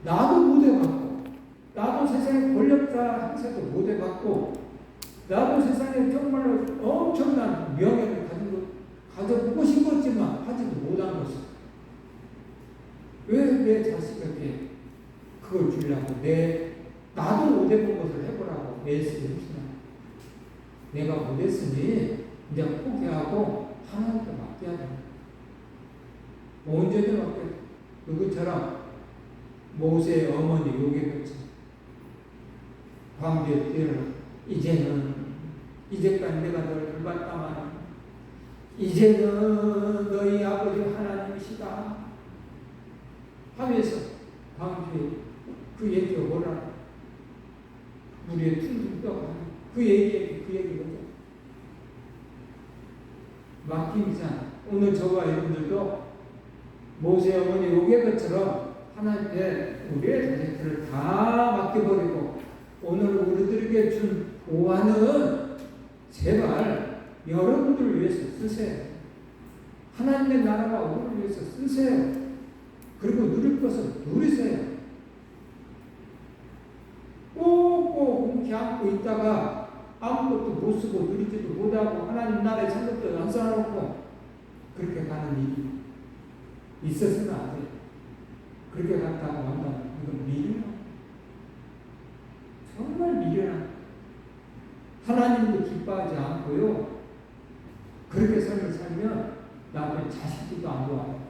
나도 못해봤고 나도 세상의 권력자 행세도 못해봤고 나도 세상에 정말로 엄청난 명예를 가져보고 싶었지만 하지도 못한 것을 왜 내 자식에게 그걸 주려고 나도 못해본 것을 해보라고 애쓰게 했으나 내가 못했으니 이제 포기하고 하나님께 맡겨야 돼. 온전히 맡겨. 누구처럼 모세의 어머니 요괴같이 광주에 뛰어나 이제는 이제까지 내가 널 돌봤다만 이제는 너희 아버지 하나님이시다 하면서 광주에 그 얘기가 뭐라 우리의 퉁퉁 떠가 그 얘기거든. 맡김이잖아. 오늘 저와 여러분들도 모세 어머니 요괴처럼 하나님께 우리의 자식들을 다 맡겨버리고 오늘 우리들에게 준 보안은 제발 여러분들을 위해서 쓰세요. 하나님의 나라가 오늘을 위해서 쓰세요. 그리고 누릴 것을 누리세요. 꼭꼭 뭉치 안고 있다가 아무것도 못 쓰고 누리지도 못하고 하나님 나라의 상급도 안 쌓아놓고 그렇게 가는 일이 있었으면 안 돼요. 그렇게 갔다가 만나면 이건 미련한 정말 미련한 하나님도 기뻐하지 않고요. 그렇게 삶을 살면 나중에 자식들도 안 좋아요.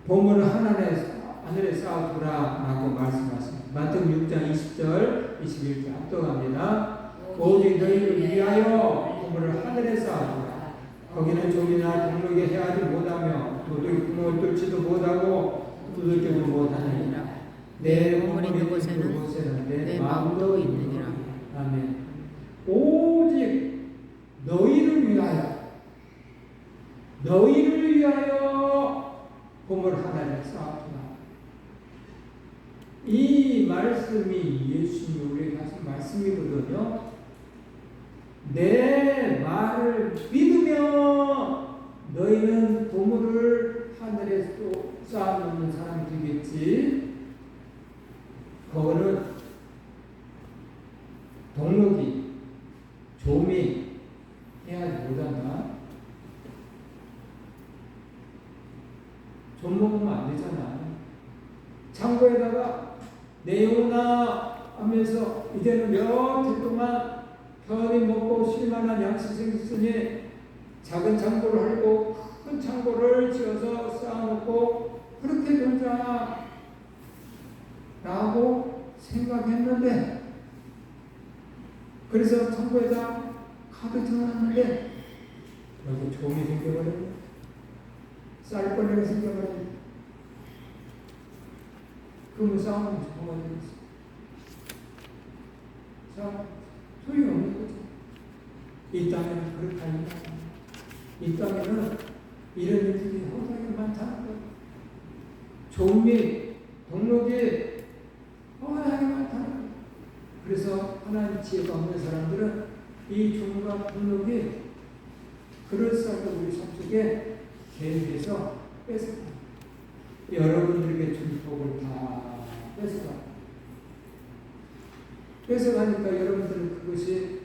보물을 하늘에 쌓아두라 라고 말씀하십니다. 마태복음 6장 20절 21절 압도합니다. 오직 너희를 위하여 보물을 하늘에 쌓아두라. 거기는 종이나 동록에 헤아지 못하며 도둑이 구멍을 뚫지도 못하고 두들겨도 못하느니라. 내 보물이 있는 곳에는 내 마음도 있느니라. 아멘. 오직 너희를 위하여 보물 하나를 쌓아두라. 이 말씀이 예수님이 우리에게 하신 말씀이거든요. 내 말을 믿으며 너희는 보물을 하늘에 쌓아놓는 사람이 되겠지. 그거는 동록이 조미 해야지 못한다. 좀 먹으면 안 되잖아. 창고에다가 내용나 하면서 이제는 몇 해 동안 편히 먹고 쉴만한 양식 생겼으니 작은 창고를 하고 큰 창고를 지어서 쌓아놓고 그렇게 되자 라고 생각했는데 그래서 창고에다 가득 채워놨는데 여기 종이 생겨버렸네. 쌀벌레가 생겨버렸네. 그러면 싸우면 뭐가 되겠어? 자, 소용없는 거죠. 이 땅에는 그렇게 아니다. 이 땅에는 이런 일들이 허다하게 많다는 거예요. 종이, 동록이 허다하게 많다는 거예요. 그래서 하나님 지혜가 없는 사람들은 이 종과 동록이 그럴싸하게 우리 삶 속에 계획해서 뺏어가. 여러분들에게 준 복을 다 뺏어가니까 여러분들은 그것이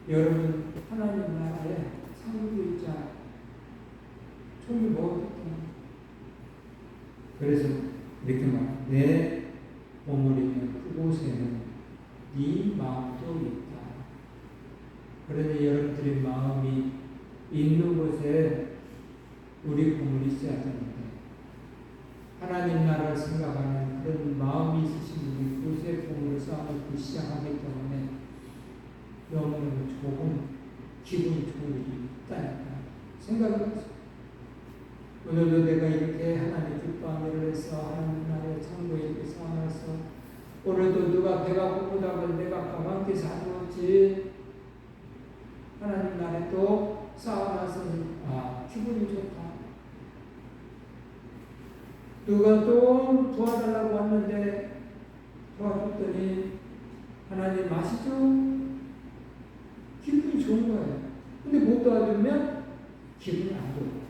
여러분 하나님 나라에 상급이 있지 않아요. 총이 먹었기 때문에. 그래서 이렇게 말 내 보물이 있는 그곳에는 네 마음도 있다. 그러니 여러분들의 마음이 있는 곳에 우리 보물이 있어야 됩니다. 하나님 나라를 생각하는 그런 마음이 있으신 분이 그곳에 보물을 쌓아놓기 시작하기 때문에 너무너무 좋은 기분이 좋은 일이 있다니까 생각해보세요. 오늘도 내가 이렇게 하나님 기뻐하는 해서 하나님 나라의 창고에 이렇게 쌓아놨어. 오늘도 누가 배가 고프다고 내가 밥 한 끼 사주었지. 하나님 나라에 또 쌓아놨으니 기분이 좋다. 누가 또 도와달라고 왔는데 도와줬더니 하나님 아시죠? 기분이 좋은 거예요. 근데 못 도와주면 기분이 안 좋아요.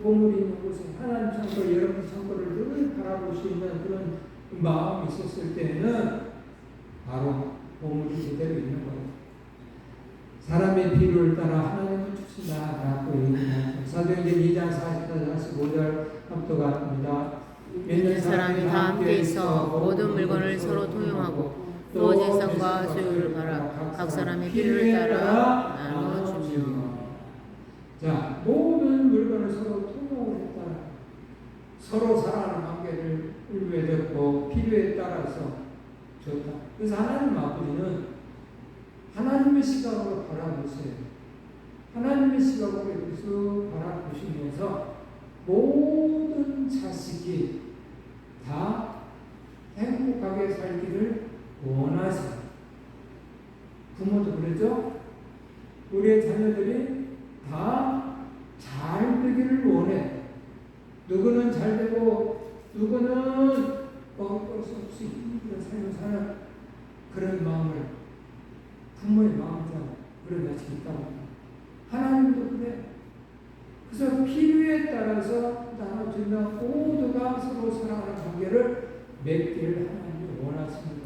보물이 있는 곳에 하나님 창고, 여러분 창고를 늘 바라볼 수 있는 그런 마음이 있었을 때는 바로 보물이 제대로 있는 거예요. 사람의 필요를 따라 하나님을 주신다 라고 얘기합니다. 사도행전 2장 44, 45절 합독합니다. 믿는 사람이 다 함께 있어 모든 물건을 서로 통용하고 또 재산과 소유를 팔아 각 사람의 필요에 따라 나눠주며. 자, 모든 물건을 서로 통용을 했다. 서로 사랑하는 관계를 맺었고 필요에 따라서 줬다. 그래서 하나님 아버지는 하나님의 시각으로 바라보세요. 하나님의 시각으로 이렇게 바라보시면서 모든 자식이 다 행복하게 살기를 원하세요. 부모도 그러죠? 우리의 자녀들이 다 잘 되기를 원해. 누구는 잘 되고 누구는 꺾을 수 없이 힘든 삶을 사는 그런 마음을 부모의 마음처럼 그런 자식이 있다고 합니다. 하나님도 그래. 그래서 필요에 따라서 나눠주면 모두가 서로 사랑하는 관계를 맺기를 하나님이 원하십니다.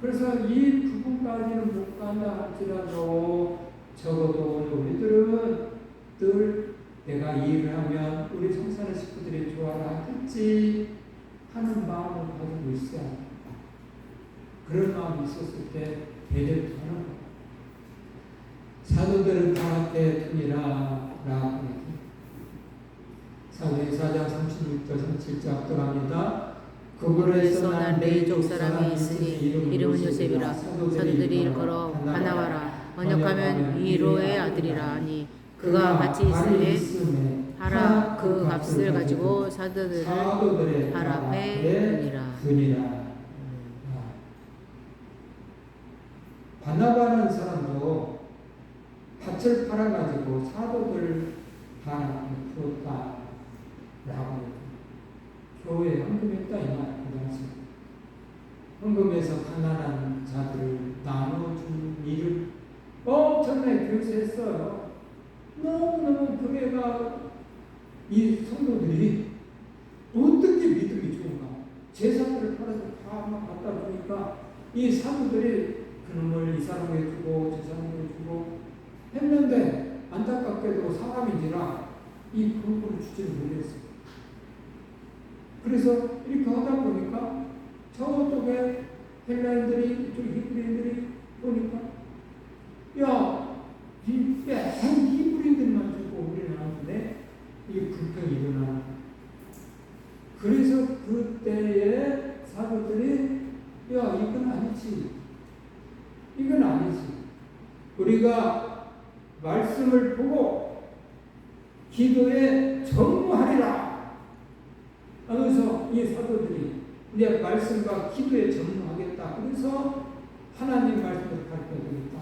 그래서 이 부분까지는 못 간다 할지라도 적어도 우리들은 늘 내가 이 일을 하면 우리 성사는 식구들이 좋아라 하겠지 하는 마음을 가지고 있어야 합니다. 그런 마음이 있었을 때 대대로 하는 거예요. 사도들은 강한테 듭니다. 라고 사도행 4장 36절 37절 압도합니다. 그곳에서 난 레이족 사람이 있으니 이름은 요셉이라. 사도들이 일컬어 바나바라. 번역하면 이로의 아들이라 하니 그가 같이 있음에 하라 그 값을 가지고 사도들을 발 앞에 두니라. 바나바라는 사람도 밭을 팔아가지고 사도들 발 앞에 두었다라고 교회에 헌금했다 이 말. 헌금에서 가난한 자들을 나눠준 일을 엄청나게 교수했어요. 너무너무 교회가 이 성도들이 어떻게 믿음이 좋은가. 제사들을 팔아서 다 갖다 주니까 이 사도들이 그놈을 이 사람에게 주고 저 사람에게 주고 했는데 안타깝게도 사람인지라 이 공부를 주지를 못했어요. 그래서 이렇게 하다 보니까 저쪽에 헬라인들이 이쪽 히브리인들이 보니까 야, 히브리인들만 주고 우리는 안 주네. 이게 불평이 일어나는. 그래서 그때에 사도들이 야, 이건 아니지. 이건 아니지. 우리가 말씀을 보고 기도에 전무하리라 하면서 이 사도들이 내 말씀과 기도에 전무하겠다. 그래서 하나님 말씀을 가르쳐드리겠다.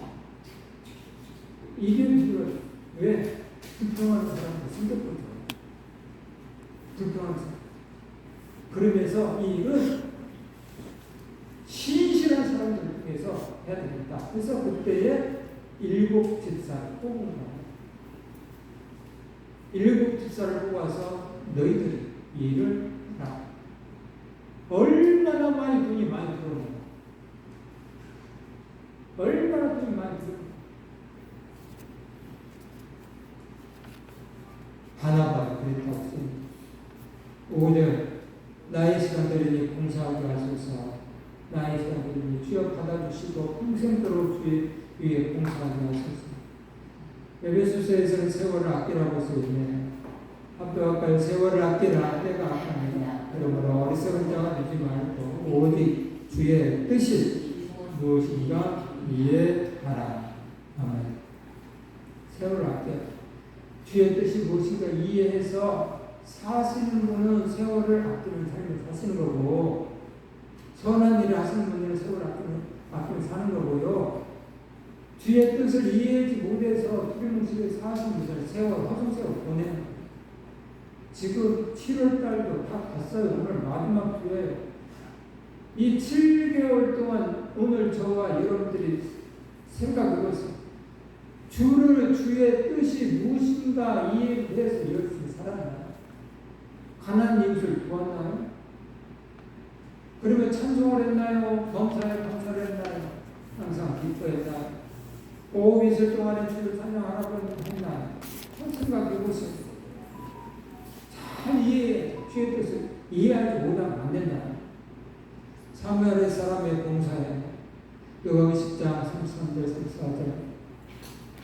이게 무슨 왜 불평하는 사람들 생겼거든. 불평하는 사람. 그러면서 이 일은 신실한 사람들 중에서 해야 되겠다. 그래서 그때에 7 집사를 뽑은 거예요. 7 집사를 뽑아서 너희들이 이 일을 하라. 얼마나 많이 돈이 많이 들어오는 거야. 얼마나 돈이 많이 들어오는 바나바가 그랬다고 씁니다. 5절 나의 시간 되리니 봉사하게 하소서. 나의 시간 되리니 주여 받아주시고 평생도록 주의 위에 봉사하게 하소서. 에베소서에서는 세월을 아끼라고 써있네. 학교학과에 세월을 아끼라 때가 아깝니다. 그러므로 어리석은 자가 되지 말고 오직 주의 뜻이 무엇인가 이해하라. 아멘. 세월을 아껴. 주의 뜻이 무엇인가 이해해서 사시는 분은 세월을 아끼는 삶을 사시는 거고 선한 일을 하시는 분들은 세월을 아끼면 사는 거고요. 주의 뜻을 이해하지 못해서 두리뭉실에 사시는 분들은 세월, 허송세월 보내는 거예요. 지금 7월달도 다 갔어요. 오늘 마지막 주에 이 7개월 동안 오늘 저와 여러분들이 생각해보세요. 주의 뜻이 무엇인가 이해해서 열심히 살았나요? 가난한 이웃을 도왔나요? 그러면 찬송을 했나요? 감사를 했나요? 항상 기뻐했나요? 오후 있을 동안에 주를 찬양하라고 했나요? 생각해보세요. 잘 주의 뜻을 이해하지 못하면 안 된다. 사마리아 사람의 봉사에 요한 10장 33절 34절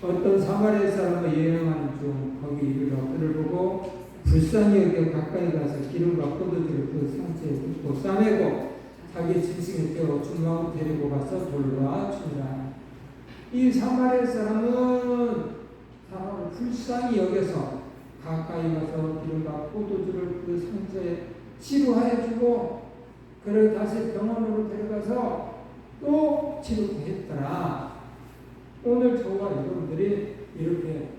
어떤 사마리아 사람을 여행하는 중 거기 이르러 그를 보고 불쌍히 여겨 가까이 가서 기름과 포도주를 그 상처에 붓고 싸매고 자기 짐승에 떼어 중망으로 데리고 가서 돌과 주니라. 이 사마리아 사람은 사람을 불쌍히 여겨서 가까이 가서 기름과 포도주를 그 상처에 치료하여 주고 그를 다시 병원으로 데려가서 또 치료했더라. 오늘 저와 여러분들이 이렇게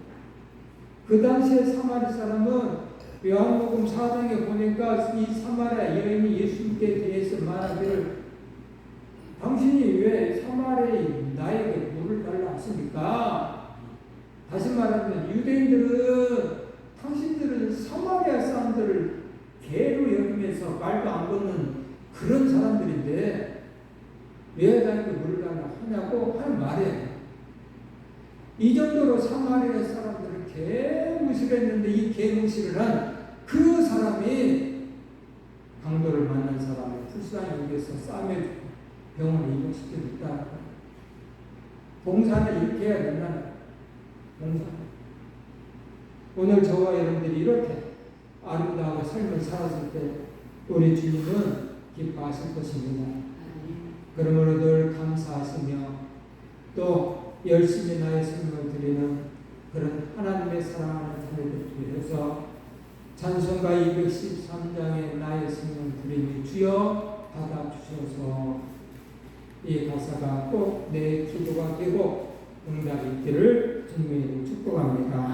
그 당시에 사마리아 사람은 요한복음 4장에 보니까 이 사마리아 여인이 예수님께 대해서 말하기를 당신이 왜 사마리아인 나에게 물을 달라 하십니까? 다시 말하면 유대인들은 당신들은 사마리아 사람들을 개로 여기면서 말도 안 걷는 그런 사람들인데 왜 나에게 물을 달라 하냐고 하는 말이에요. 이 정도로 사마리아 사람들을 개무시했는데 이 개무시를 한 그 사람이 강도를 만난 사람을 불쌍히 여기서 싸매주고 병원에 입원시키고 있다. 봉사는 이렇게 해야 된다는 봉사. 오늘 저와 여러분들이 이렇게 아름다운 삶을 살았을 때 우리 주님은 기뻐하실 것입니다. 그러므로 늘 감사하시며 또 열심히 나의 생명을 드리는 그런 하나님의 사랑하는 자녀들 위해서 찬송가 213장의 나의 생명을 드리니 주여 받아주셔서 이 가사가 꼭 내 기도가 되고 응답이 있기를 주님의 이름으로 축복합니다.